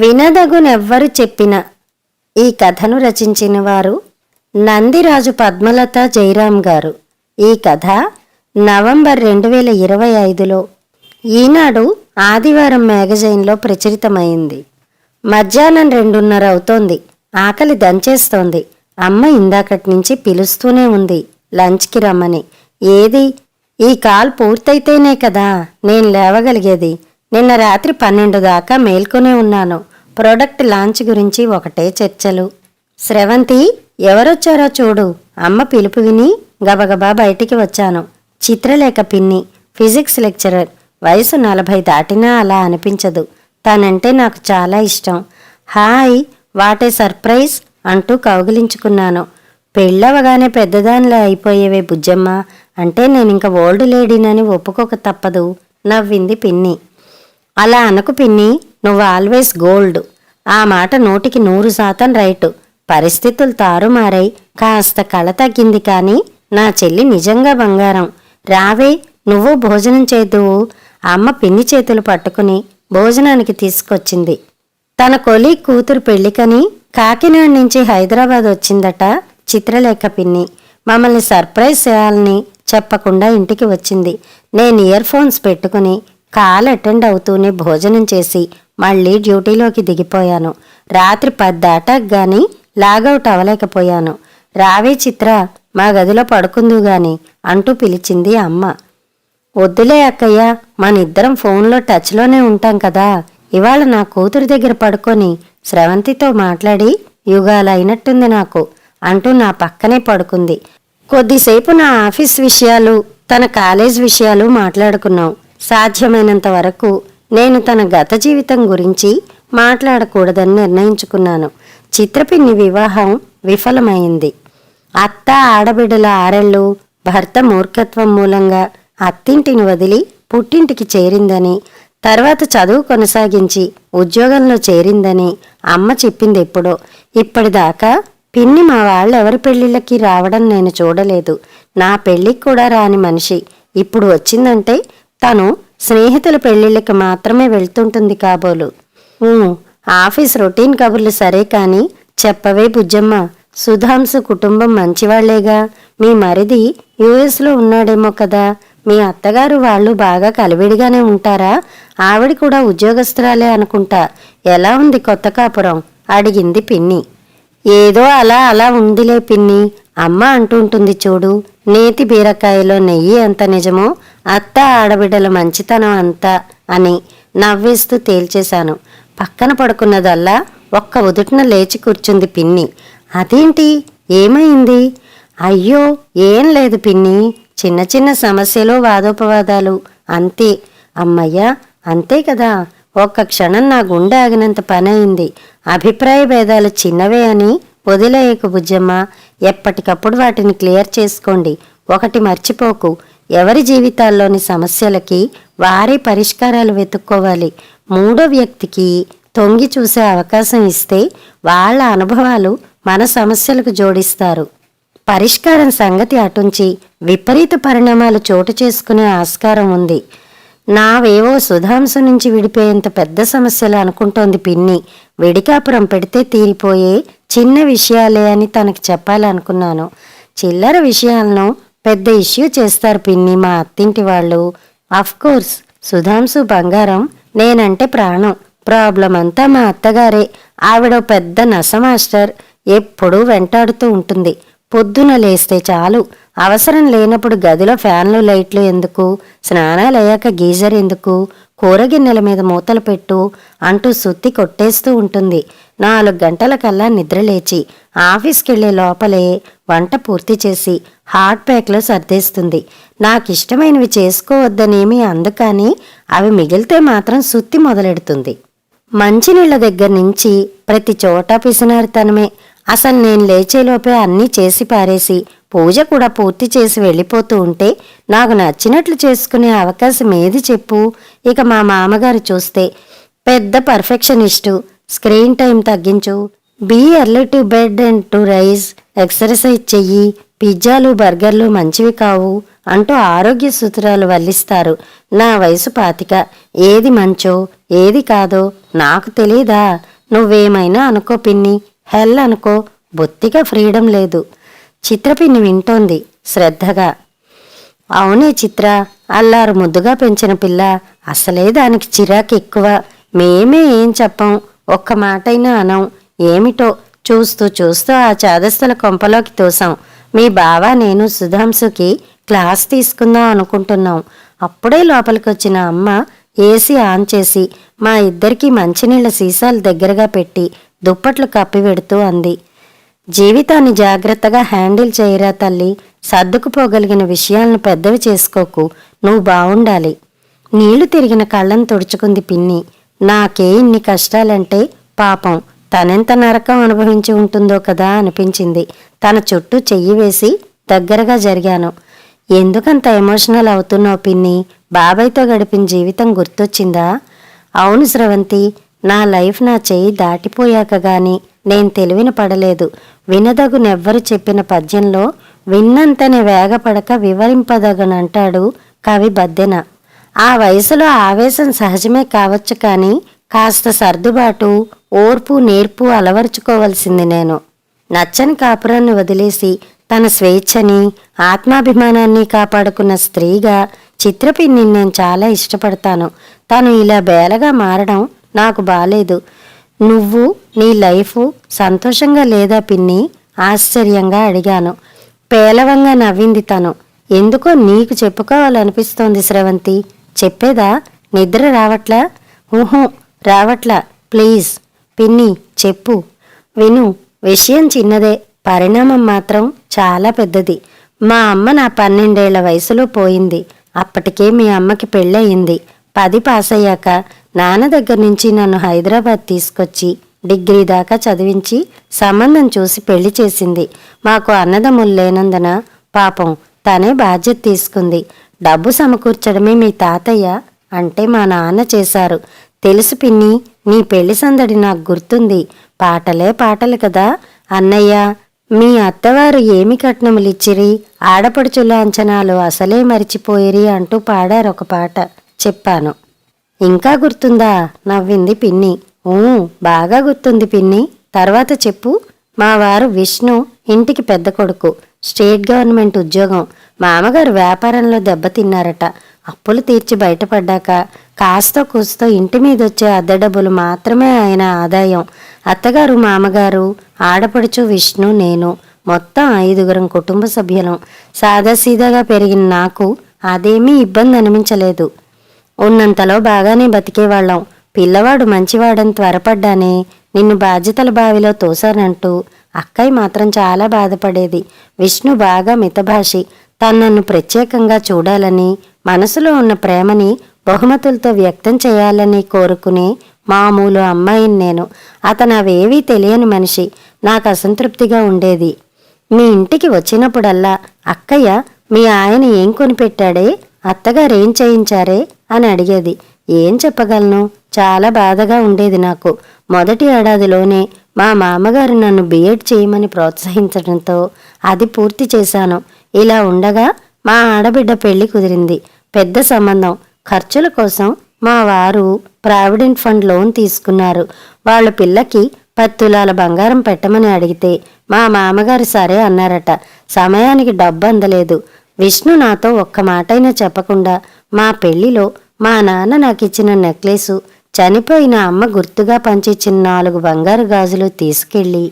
వినదగునెవ్వరు చెప్పిన ఈ కథను రచించిన వారు నందిరాజు పద్మలత జయరాం గారు. ఈ కథ నవంబర్ 2025లో ఈనాడు ఆదివారం మ్యాగజైన్లో ప్రచురితమైంది. మధ్యాహ్నం 2:30 అవుతోంది. ఆకలి దంచేస్తోంది. అమ్మ ఇందాకటి నుంచి పిలుస్తూనే ఉంది లంచ్కి రమ్మని. ఏది ఈ కాల్ పూర్తయితేనే కదా నేను లేవగలిగేది. నిన్న రాత్రి 12 దాకా మేల్కొనే ఉన్నాను. ప్రోడక్ట్ లాంచ్ గురించి ఒకటే చర్చలు. స్రవంతి, ఎవరొచ్చారో చూడు. అమ్మ పిలుపు విని గబగబా బయటికి వచ్చాను. చిత్రలేఖ పిన్ని, ఫిజిక్స్ లెక్చరర్. వయసు 40 దాటినా అలా అనిపించదు. తనంటే నాకు చాలా ఇష్టం. హాయ్, వాటే సర్ప్రైజ్ అంటూ కౌగిలించుకున్నాను. పెళ్ళవగానే పెద్దదానిలా అయిపోయేవే బుజ్జమ్మ అంటే నేనింక ఓల్డ్ లేడీనని ఒప్పుకోక తప్పదు నవ్వింది పిన్ని. అలా అనకు పిన్ని, నువ్వు ఆల్వేస్ గోల్డ్. ఆ మాట 100% రైటు. పరిస్థితులు తారుమారై కాస్త కళ తగ్గింది కానీ నా చెల్లి నిజంగా బంగారం. రావే, నువ్వు భోజనం చేద్దువు. అమ్మ పిన్ని చేతులు పట్టుకుని భోజనానికి తీసుకొచ్చింది. తన కొలీగ్ కూతురు పెళ్లికని కాకినాడ నుంచి హైదరాబాద్ వచ్చిందట చిత్రలేఖ పిన్ని. మమ్మల్ని సర్ప్రైజ్ చేయాలని చెప్పకుండా ఇంటికి వచ్చింది. నేను ఇయర్ ఫోన్స్ పెట్టుకుని కాల్ అటెండ్ అవుతూనే భోజనం చేసి మళ్ళీ డ్యూటీలోకి దిగిపోయాను. రాత్రి 10 దాటాక గాని లాగౌట్ అవ్వలేకపోయాను. రావే చిత్ర, మా గదిలో పడుకుందు గాని అంటూ పిలిచింది అమ్మ. వద్దులే అక్కయ్య, మనిద్దరం ఫోన్లో టచ్లోనే ఉంటాం కదా. ఇవాళ నా కూతురు దగ్గర పడుకొని స్రవంతితో మాట్లాడి యుగాలైనట్టుంది నాకు అంటూ నా పక్కనే పడుకుంది. కొద్దిసేపు నా ఆఫీస్ విషయాలు, తన కాలేజ్ విషయాలు మాట్లాడుకున్నాం. సాధ్యమైనంత వరకు నేను తన గత జీవితం గురించి మాట్లాడకూడదని నిర్ణయించుకున్నాను. చిత్రపిన్ని వివాహం విఫలమైంది. అత్త ఆడబిడ్డల ఆరెళ్ళు, భర్త మూర్ఖత్వం మూలంగా అత్తింటిని వదిలి పుట్టింటికి చేరిందని, తర్వాత చదువు కొనసాగించి ఉద్యోగంలో చేరిందని అమ్మ చెప్పింది ఎప్పుడో. ఇప్పటిదాకా పిన్ని మా వాళ్ళెవరి పెళ్లిళ్ళకి రావడం నేను చూడలేదు. నా పెళ్లికి కూడా రాని మనిషి ఇప్పుడు వచ్చిందంటే తను స్నేహితుల పెళ్లిళ్ళకి మాత్రమే వెళ్తుంటుంది కాబోలు. ఆఫీస్ రొటీన్ కబుర్లు సరే కాని చెప్పవే బుజ్జమ్మ, సుధాంశు కుటుంబం మంచివాళ్లేగా. మీ మరిది యుఎస్లో ఉన్నాడేమో కదా. మీ అత్తగారు వాళ్ళు బాగా కలివిడిగానే ఉంటారా? ఆవిడ కూడా ఉద్యోగస్తురాలే అనుకుంటా. ఎలా ఉంది కొత్త కాపురం అడిగింది పిన్ని. ఏదో అలా అలా ఉందిలే పిన్ని. అమ్మ అంటుంటుంది చూడు, నేతి బీరకాయలో నెయ్యి ఎంత నిజమో అత్త ఆడబిడ్డల మంచితనం అంతా అని నవ్వేస్తూ తేల్చేశాను. పక్కన పడుకున్నదల్లా ఒక్క ఉదుటిన లేచి కూర్చుంది పిన్ని. అదేంటి, ఏమైంది? అయ్యో ఏం లేదు పిన్ని, చిన్న చిన్న సమస్యలు వాదోపవాదాలు అంతే. అమ్మయ్యా, అంతే కదా. ఒక్క క్షణం నా గుండె ఆగినంత పని అయింది. అభిప్రాయ భేదాలు చిన్నవే అని వదిలేయకు బుజ్జమ్మ. ఎప్పటికప్పుడు వాటిని క్లియర్ చేసుకోండి. ఒకటి మర్చిపోకు, ఎవరి జీవితాల్లోని సమస్యలకి వారే పరిష్కారాలు వెతుక్కోవాలి. మూడో వ్యక్తికి తొంగి చూసే అవకాశం ఇస్తే వాళ్ళ అనుభవాలు మన సమస్యలకు జోడిస్తారు. పరిష్కారం సంగతి అటుంచి విపరీత పరిణామాలు చోటు చేసుకునే ఆస్కారం ఉంది. నావేవో సుధాంశు నుంచి విడిపోయేంత పెద్ద సమస్యలు అనుకుంటోంది పిన్ని. విడికాపురం పెడితే తీరిపోయే చిన్న విషయాలే అని తనకి చెప్పాలనుకున్నాను. చిల్లర విషయాలను పెద్ద ఇష్యూ చేస్తారు పిన్ని మా అత్తింటి వాళ్ళు. అఫ్కోర్స్ సుధాంశు బంగారం, నేనంటే ప్రాణం. ప్రాబ్లం అంతా మా అత్తగారే. ఆవిడ పెద్ద నస మాస్టర్, ఎప్పుడూ వెంటాడుతూ ఉంటుంది. పొద్దున లేస్తే చాలు, అవసరం లేనప్పుడు గదిలో ఫ్యాన్లు లైట్లు ఎందుకు, స్నానాలయ్యాక గీజర్ ఎందుకు, కూరగిన్నెల మీద మూతలు పెట్టు అంటూ సుత్తి కొట్టేస్తూ ఉంటుంది. 4 గంటలకల్లా నిద్రలేచి ఆఫీస్కెళ్లే లోపలే వంట పూర్తి చేసి హాట్ ప్యాక్లో సర్దేస్తుంది. నాకిష్టమైనవి చేసుకోవద్దనేమి అందుకని అవి మిగిలితే మాత్రం సుత్తి మొదలెడుతుంది. మంచినీళ్ల దగ్గర నుంచి ప్రతి చోట పిసినారితనమే. అసలు నేను లేచేలోపే అన్నీ చేసి పారేసి పూజ కూడా పూర్తి చేసి వెళ్ళిపోతూ ఉంటే నాకు నచ్చినట్లు చేసుకునే అవకాశం ఏది చెప్పు? ఇక మా మామగారు చూస్తే పెద్ద పర్ఫెక్షనిస్టు. స్క్రీన్ టైం తగ్గించు, be early to bed and to rise, exercise చెయ్యి, పిజ్జాలు బర్గర్లు మంచివి కావు అంటూ ఆరోగ్య సూత్రాలు వల్లిస్తారు. నా వయసు 25. ఏది మంచో ఏది కాదో నాకు తెలీదా? నువ్వేమైనా అనుకో పిన్ని, హెల్ అనుకో, బొత్తిగా ఫ్రీడమ్ లేదు. చిత్రపిన్ని వింటోంది శ్రద్ధగా. అవునే చిత్ర, అల్లారు ముద్దుగా పెంచిన పిల్ల, అసలే దానికి చిరాకు ఎక్కువ. మేమే ఏం చెప్పం, ఒక్క మాటైనా అనం. ఏమిటో చూస్తూ చూస్తూ ఆ చాదస్తుల కొంపలోకి తోసాం. మీ బావ నేను సుధాంశుకి క్లాస్ తీసుకుందాం అనుకుంటున్నాం. అప్పుడే లోపలికొచ్చిన అమ్మ ఏసీ ఆన్ చేసి మా ఇద్దరికీ మంచినీళ్ల సీసాలు దగ్గరగా పెట్టి దుప్పట్లు కప్పివెడుతూ అంది. జీవితాన్ని జాగ్రత్తగా హ్యాండిల్ చేయరా తల్లి. సర్దుకుపోగలిగిన విషయాలను పెద్దవి చేసుకోకు. నువ్వు బావుండాలి. నీళ్లు తిరిగిన కళ్ళను తుడుచుకుంది పిన్ని. నాకే ఇన్ని కష్టాలంటే పాపం తనెంత నరకం అనుభవించి ఉంటుందో కదా అనిపించింది. తన చుట్టూ చెయ్యి వేసి దగ్గరగా జరిగాను. ఎందుకంత ఎమోషనల్ అవుతున్నావు పిన్ని? బాబాయ్తో గడిపిన జీవితం గుర్తొచ్చిందా? అవును స్రవంతి, నా లైఫ్ నా చెయ్యి దాటిపోయాక గాని నేను తెలివిన పడలేదు. వినదగునెవ్వరు చెప్పిన పద్యంలో విన్నంతనే వేగపడక వివరింపదగనంటాడు కవి బద్దెన. ఆ వయసులో ఆవేశం సహజమే కావచ్చు, కానీ కాస్త సర్దుబాటు, ఓర్పు, నేర్పు అలవరుచుకోవలసింది నేను. నచ్చని కాపురాన్ని వదిలేసి తన స్వేచ్ఛని, ఆత్మాభిమానాన్ని కాపాడుకున్న స్త్రీగా చిత్రపిన్ని నేను చాలా ఇష్టపడతాను. తను ఇలా బేలగా మారడం నాకు బాలేదు. నువ్వు నీ లైఫ్ సంతోషంగా లేదా పిన్ని? ఆశ్చర్యంగా అడిగాను. పేలవంగా నవ్వింది తను. ఎందుకో నీకు చెప్పుకోవాలనిపిస్తోంది స్రవంతి. చెప్పేదా? నిద్ర రావట్లా? ఊహూ రావట్లా. ప్లీజ్ పిన్ని చెప్పు. విను, విషయం చిన్నదే, పరిణామం మాత్రం చాలా పెద్దది. మా అమ్మ నా 12 ఏళ్ల వయసులో పోయింది. అప్పటికే మీ అమ్మకి పెళ్ళయింది. 10 పాస్ అయ్యాక నాన్న దగ్గర నుంచి నన్ను హైదరాబాద్ తీసుకొచ్చి డిగ్రీ దాకా చదివించి సంబంధం చూసి పెళ్లి చేసింది. మాకు అన్నదమ్ములు లేనందున పాపం తనే బాధ్యత తీసుకుంది. డబ్బు సమకూర్చడమే మీ తాతయ్య అంటే మా నాన్న చేశారు. తెలుసు పిన్ని, నీ పెళ్లి సందడి నాకు గుర్తుంది. పాటలే పాటలు కదా. అన్నయ్య, మీ అత్తవారు ఏమి కట్నములిచ్చిరి, ఆడపడుచుల అంచనాలు అసలే మరిచిపోయిరి అంటూ పాడారొక పాట. చెప్పాను. ఇంకా గుర్తుందా? నవ్వింది పిన్ని. బాగా గుర్తుంది పిన్ని. తర్వాత చెప్పు. మా వారు విష్ణు ఇంటికి పెద్ద కొడుకు. స్టేట్ గవర్నమెంట్ ఉద్యోగం. మామగారు వ్యాపారంలో దెబ్బతిన్నారట. అప్పులు తీర్చి బయటపడ్డాక కాస్తో కూస్తో ఇంటి మీదొచ్చే అద్దె డబ్బులు మాత్రమే ఆయన ఆదాయం. అత్తగారు, మామగారు, ఆడపడుచు, విష్ణు, నేను, మొత్తం 5గురం కుటుంబ సభ్యులం. సాదాసీదాగా పెరిగిన నాకు అదేమీ ఇబ్బంది అనిపించలేదు. ఉన్నంతలో బాగానే బతికేవాళ్ళం. పిల్లవాడు మంచివాడని త్వరపడ్డానే నిన్ను బాధ్యతల బావిలో తోసానంటూ అక్కయ్య మాత్రం చాలా బాధపడేది. విష్ణు బాగా మితభాషి. తనను ప్రత్యేకంగా చూడాలని, మనసులో ఉన్న ప్రేమని బహుమతులతో వ్యక్తం చేయాలని కోరుకునే మామూలు అమ్మాయిని నేను. అతను అవేవీ తెలియని మనిషి. నాకు అసంతృప్తిగా ఉండేది. మీ ఇంటికి వచ్చినప్పుడల్లా అక్కయ్య మీ ఆయన ఏం కొనిపెట్టాడే, అత్తగారేం చేయించారే అని అడిగేది. ఏం చెప్పగలను? చాలా బాధగా ఉండేది నాకు. మొదటి ఏడాదిలోనే మా మామగారు నన్ను బిఎడ్ చేయమని ప్రోత్సహించడంతో అది పూర్తి చేశాను. ఇలా ఉండగా మా ఆడబిడ్డ పెళ్లి కుదిరింది. పెద్ద సంబంధం. ఖర్చుల కోసం మా వారు ప్రావిడెంట్ ఫండ్ లోన్ తీసుకున్నారు. వాళ్ళ పిల్లకి 10 తులాల బంగారం పెట్టమని అడిగితే మా మామగారు సరే అన్నారట. సమయానికి డబ్బు అందలేదు. విష్ణు నాతో ఒక్క మాటైనా చెప్పకుండా మా పెళ్లిలో మా నాన్న నాకిచ్చిన నెక్లెసు, చనిపోయిన అమ్మ గుర్తుగా పంచిచ్చిన 4 బంగారు గాజులు తీసుకెళ్లి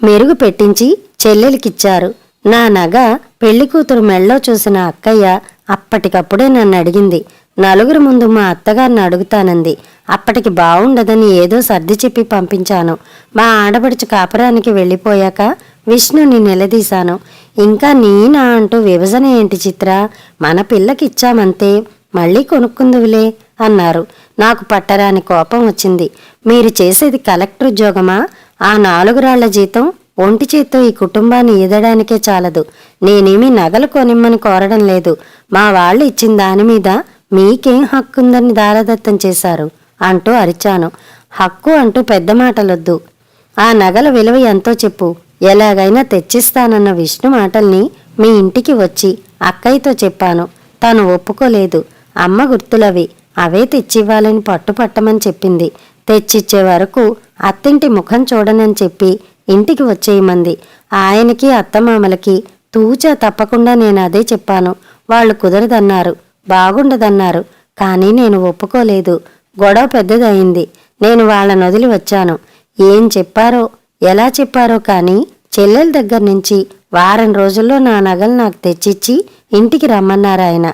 మెరుగు పెట్టించి చెల్లెలికిచ్చారు. నా నగ పెళ్లి కూతురు మెళ్ళో చూసిన అక్కయ్య అప్పటికప్పుడే నన్ను అడిగింది. నలుగురు ముందు మా అత్తగారిని అడుగుతానంది. అప్పటికి బావుండదని ఏదో సర్ది చెప్పి పంపించాను. మా ఆడపడుచు కాపురానికి వెళ్ళిపోయాక విష్ణుని నిలదీశాను. ఇంకా నీనా అంటూ విభజన ఏంటి చిత్ర? మన పిల్లకిచ్చామంతే, మళ్ళీ కొనుక్కుందువులే అన్నారు. నాకు పట్టరాని కోపం వచ్చింది. మీరు చేసేది కలెక్టర్ ఉద్యోగమా? ఆ 4 రాళ్ల జీతం ఒంటి చేత్తో ఈ కుటుంబాన్ని ఈదడానికే చాలదు. నేనేమీ నగలు కొనిమ్మని కోరడం లేదు. మా వాళ్ళు ఇచ్చిన దాని మీద మీకేం హక్కుందని దారదత్తం చేశారు అంటూ అరిచాను. హక్కు అంటూ పెద్ద మాటలొద్దు. ఆ నగల విలువ ఎంతో చెప్పు. ఎలాగైనా తెచ్చిస్తానన్న విష్ణు మాటల్ని మీ ఇంటికి వచ్చి అక్కయ్యతో చెప్పాను. తను ఒప్పుకోలేదు. అమ్మ గుర్తులవి, అవే తెచ్చివ్వాలని పట్టుపట్టమని చెప్పింది. తెచ్చిచ్చే వరకు అత్తింటి ముఖం చూడనని చెప్పి ఇంటికి వచ్చేయమంది. ఆయనకి అత్తమామలకి తూచా తప్పకుండా నేను అదే చెప్పాను. వాళ్ళు కుదరదన్నారు, బాగుండదన్నారు. కానీ నేను ఒప్పుకోలేదు. గొడవ పెద్దదయింది. నేను వాళ్ళని వదిలి వచ్చాను. ఏం చెప్పారో ఎలా చెప్పారో కానీ చెల్లెల దగ్గర నుంచి వారం రోజుల్లో నా నగలు నాకు తెచ్చిచ్చి ఇంటికి రమ్మన్నారాయన.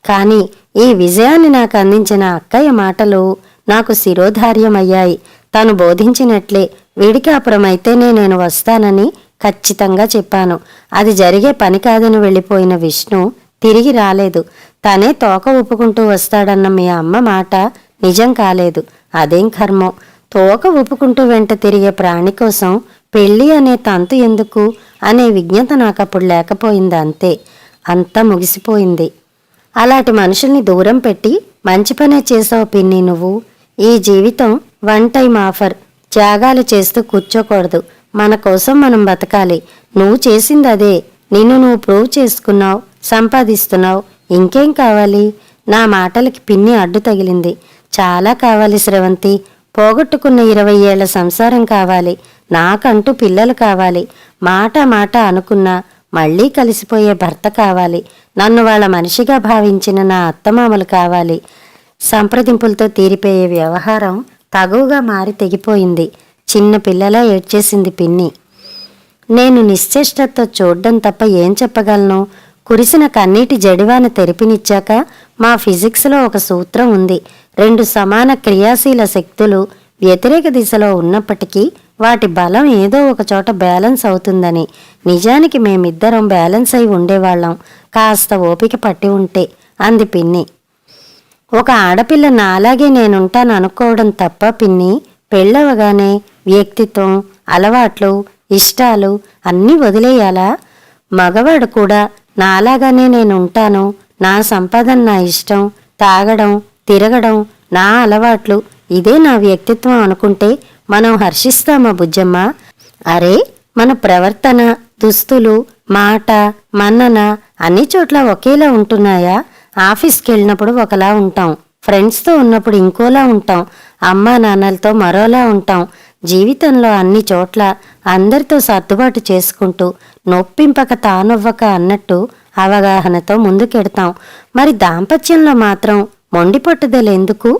కానీ ఈ విజయాన్ని నాకు అందించిన అక్కయ్య మాటలు నాకు శిరోధార్యమయ్యాయి. తను బోధించినట్లే విడికాపురమైతేనే నేను వస్తానని ఖచ్చితంగా చెప్పాను. అది జరిగే పని కాదని వెళ్ళిపోయిన విష్ణు తిరిగి రాలేదు. తనే తోక ఊపుకుంటూ వస్తాడన్న మీ అమ్మ మాట నిజం కాలేదు. అదేం కర్మో. తోక ఊపుకుంటూ వెంట తిరిగే ప్రాణి కోసం పెళ్ళి అనే తంతు ఎందుకు అనే విజ్ఞత నాకప్పుడు లేకపోయింది. అంతే, అంతా ముగిసిపోయింది. అలాంటి మనుషుల్ని దూరం పెట్టి మంచి పనే చేసావు పిన్ని నువ్వు. ఈ జీవితం వన్ టైం ఆఫర్. త్యాగాలు చేస్తూ కూర్చోకూడదు. మన కోసం మనం బతకాలి. నువ్వు చేసింది అదే. నిన్ను నువ్వు ప్రూవ్ చేసుకున్నావు, సంపాదిస్తున్నావు. ఇంకేం కావాలి? నా మాటలకి పిన్ని అడ్డు తగిలింది. చాలా కావాలి స్రవంతి. పోగొట్టుకున్న 20 ఏళ్ల సంసారం కావాలి. నాకంటూ పిల్లలు కావాలి. మాట మాట అనుకున్నా మళ్లీ కలిసిపోయే భర్త కావాలి. నన్ను వాళ్ళ మనిషిగా భావించిన నా అత్తమామలు కావాలి. సంప్రదింపులతో తీరిపోయే వ్యవహారం తగువుగా మారి తెగిపోయింది. చిన్న పిల్లలా ఏడ్చేసింది పిన్ని. నేను నిశ్చేష్టతో చూడ్డం తప్ప ఏం చెప్పగలను? కురిసిన కన్నీటి జడివాన తెరిపినిచ్చాక మా ఫిజిక్స్లో ఒక సూత్రం ఉంది. 2 సమాన క్రియాశీల శక్తులు వ్యతిరేక దిశలో ఉన్నప్పటికీ వాటి బలం ఏదో ఒక చోట బ్యాలెన్స్ అవుతుందని. నిజానికి మేమిద్దరం బ్యాలెన్స్ అయి ఉండేవాళ్ళం, కాస్త ఓపిక పట్టి ఉంటే అంది పిన్ని. ఒక ఆడపిల్ల నాలాగే నేనుంటాను అనుకోవడం తప్ప పిన్ని. పెళ్ళవగానే వ్యక్తిత్వం, అలవాట్లు, ఇష్టాలు అన్నీ వదిలేయాలా? మగవాడు కూడా నాలాగానే నేనుంటాను, నా సంపాదన నా ఇష్టం, తాగడం తిరగడం నా అలవాట్లు, ఇదే నా వ్యక్తిత్వం అనుకుంటే మనం హర్షిస్తామా బుజ్జమ్మ? అరే, మన ప్రవర్తన, దుస్తులు, మాట, మన్నన అన్ని చోట్ల ఒకేలా ఉంటున్నాయా? ఆఫీస్కి వెళ్ళినప్పుడు ఒకలా ఉంటాం, ఫ్రెండ్స్తో ఉన్నప్పుడు ఇంకోలా ఉంటాం, అమ్మా నాన్నలతో మరోలా ఉంటాం. జీవితంలో అన్ని చోట్ల అందరితో సర్దుబాటు చేసుకుంటూ నొప్పింపక తానొవ్వక అన్నట్టు అవగాహనతో ముందుకెడతాం. మరి దాంపత్యంలో మాత్రం మొండి పట్టుదల ఎందుకు?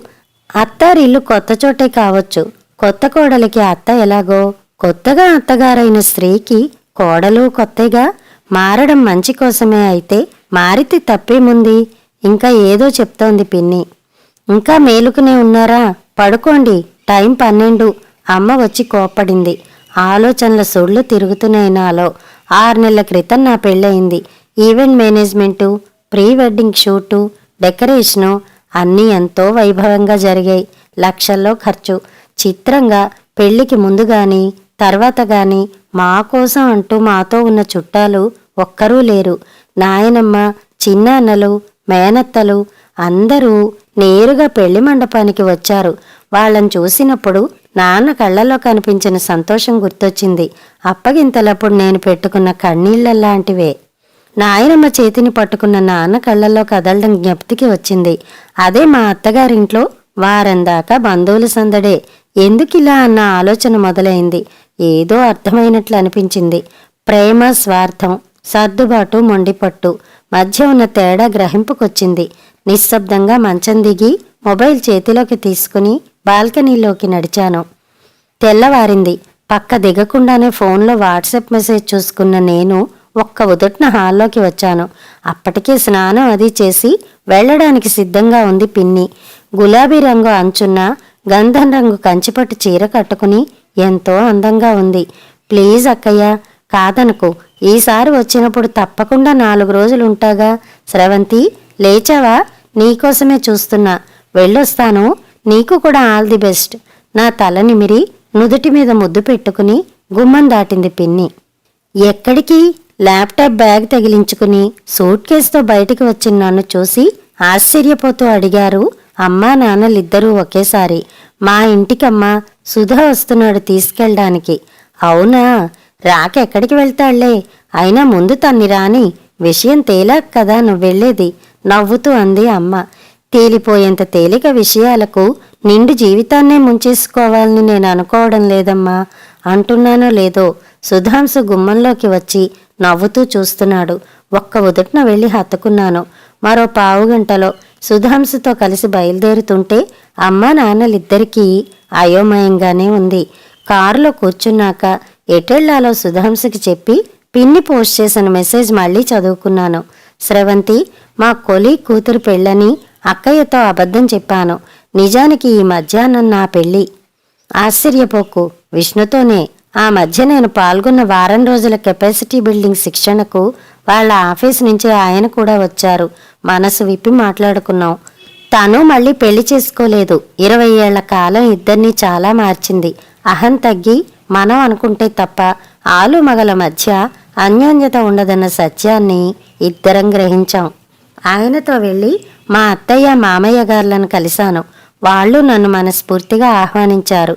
అత్తారిల్లు కొత్త చోటే కావచ్చు. కొత్త కోడలికి అత్త ఎలాగో కొత్తగా అత్తగారైన స్త్రీకి కోడలు కొత్తగా. మారడం మంచి కోసమే అయితే మారితే తప్పేముంది? ఇంకా ఏదో చెప్తోంది పిన్ని. ఇంకా మేలుకునే ఉన్నారా? పడుకోండి, టైం 12. అమ్మ వచ్చి కోప్పడింది. ఆలోచనల సొళ్ళు తిరుగుతున్నాయి నాలో. 6 నెలల క్రితం నా పెళ్ళయింది. Event management, pre wedding shoot, decoration అన్నీ ఎంతో వైభవంగా జరిగాయి. లక్షల్లో ఖర్చు. చిత్రంగా పెళ్లికి ముందు గాని తర్వాత గాని మా కోసం అంటూ మాతో ఉన్న చుట్టాలు ఒక్కరూ లేరు. నాయనమ్మ, చిన్నాన్నలు, మేనత్తలు అందరూ నేరుగా పెళ్లి మండపానికి వచ్చారు. వాళ్ళని చూసినప్పుడు నాన్న కళ్ళల్లో కనిపించిన సంతోషం గుర్తొచ్చింది. అప్పగింతలప్పుడు నేను పెట్టుకున్న కన్నీళ్లలాంటివే. నాయనమ్మ చేతిని పట్టుకున్న నాన్న కళ్ళల్లో కదలడం జ్ఞప్తికి వచ్చింది. అదే మా అత్తగారింట్లో వారం దాకా బంధువుల సందడే. ఎందుకిలా అన్న ఆలోచన మొదలైంది. ఏదో అర్థమైనట్లు అనిపించింది. ప్రేమ, స్వార్థం, సర్దుబాటు, మొండిపట్టు మధ్య ఉన్న తేడా గ్రహింపుకొచ్చింది. నిశ్శబ్దంగా మంచం దిగి మొబైల్ చేతిలోకి తీసుకుని బాల్కనీలోకి నడిచాను. తెల్లవారింది. పక్క దిగకుండానే ఫోన్లో వాట్సాప్ మెసేజ్ చూసుకున్న నేను ఒక్క ఉదుట్న హాల్లోకి వచ్చాను. అప్పటికే స్నానం అది చేసి వెళ్లడానికి సిద్ధంగా ఉంది పిన్ని. గులాబీ రంగు అంచున్న గంధం రంగు కంచిపట్టు చీర కట్టుకుని ఎంతో అందంగా ఉంది. ప్లీజ్ అక్కయ్య, కాదనుకో. ఈసారి వచ్చినప్పుడు తప్పకుండా 4 రోజులుంటాగా. స్రవంతి, లేచావా? నీకోసమే చూస్తున్నా. వెళ్ళొస్తాను. నీకు కూడా ఆల్ ది బెస్ట్. నా తల నిమిరి నుదుటి మీద ముద్దు పెట్టుకుని గుమ్మం దాటింది పిన్ని. ఎక్కడికి? ల్యాప్టాప్ బ్యాగ్ తగిలించుకుని సూట్ కేసుతో బయటికి వచ్చిన నన్ను చూసి ఆశ్చర్యపోతూ అడిగారు అమ్మా నాన్నలిద్దరూ ఒకేసారి. మా ఇంటికమ్మా, సుధా వస్తున్నాడు తీసుకెళ్ళడానికి. అవునా? రాకెక్కడికి వెళ్తాళ్లే. అయినా ముందు తన్ని రాని. విషయం తేలాక కదా నువ్వెళ్ళేది, నవ్వుతూ అంది అమ్మ. తేలిపోయేంత తేలిక విషయాలకు నిండు జీవితాన్నే ముంచేసుకోవాలని నేను అనుకోవడం లేదమ్మా. అంటున్నానో లేదో సుధాంశు గుమ్మంలోకి వచ్చి నవ్వుతూ చూస్తున్నాడు. ఒక్క ఉదుట్న వెళ్ళి హత్తుకున్నాను. మరో పావుగంటలో సుధాంశుతో కలిసి బయలుదేరుతుంటే అమ్మా నాన్నలిద్దరికీ అయోమయంగానే ఉంది. కారులో కూర్చున్నాక ఎటెళ్లాలో సుధాంశుకి చెప్పి పిన్ని పోస్ట్ చేసిన మెసేజ్ మళ్ళీ చదువుకున్నాను. స్రవంతి, మా కొలి కూతురు పెళ్ళని అక్కయ్యతో అబద్ధం చెప్పాను. నిజానికి ఈ మధ్యాహ్నం నా పెళ్ళి. ఆశ్చర్యపోకు, విష్ణుతోనే. ఆ మధ్య నేను పాల్గొన్న వారం రోజుల కెపాసిటీ బిల్డింగ్ శిక్షణకు వాళ్ళ ఆఫీస్ నుంచి ఆయన కూడా వచ్చారు. మనసు విప్పి మాట్లాడుకున్నాం. తను మళ్ళీ పెళ్లి చేసుకోలేదు. 20 ఏళ్ల కాలం ఇద్దరినీ చాలా మార్చింది. అహం తగ్గి మనం అనుకుంటే తప్ప ఆలు మగల మధ్య అన్యోన్యత ఉండదన్న సత్యాన్ని ఇద్దరం గ్రహించాం. ఆయనతో వెళ్ళి మా అత్తయ్య మామయ్య గారులను కలిశాను. వాళ్ళు నన్ను మనస్ఫూర్తిగా ఆహ్వానించారు.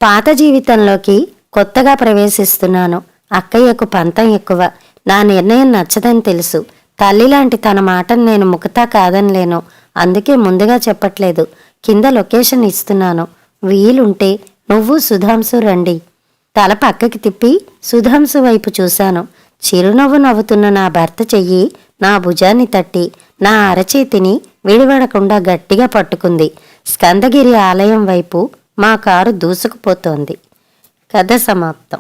పాత జీవితంలోకి కొత్తగా ప్రవేశిస్తున్నాను. అక్కయ్యకు పంతం ఎక్కువ. నా నిర్ణయం నచ్చదని తెలుసు. తల్లిలాంటి తన మాటను నేను ముఖతా కాదనలేను. అందుకే ముందుగా చెప్పట్లేదు. కింద లొకేషన్ ఇస్తున్నాను. వీలుంటే నువ్వు సుధాంశు రండి. తల పక్కకి తిప్పి సుధాంశు వైపు చూశాను. చిరునవ్వు నవ్వుతున్న నా భర్త చెయ్యి నా భుజాన్ని తట్టి నా అరచేతిని విడివడకుండా గట్టిగా పట్టుకుంది. స్కందగిరి ఆలయం వైపు మా కారు దూసుకుపోతోంది. కథ సమాప్తం.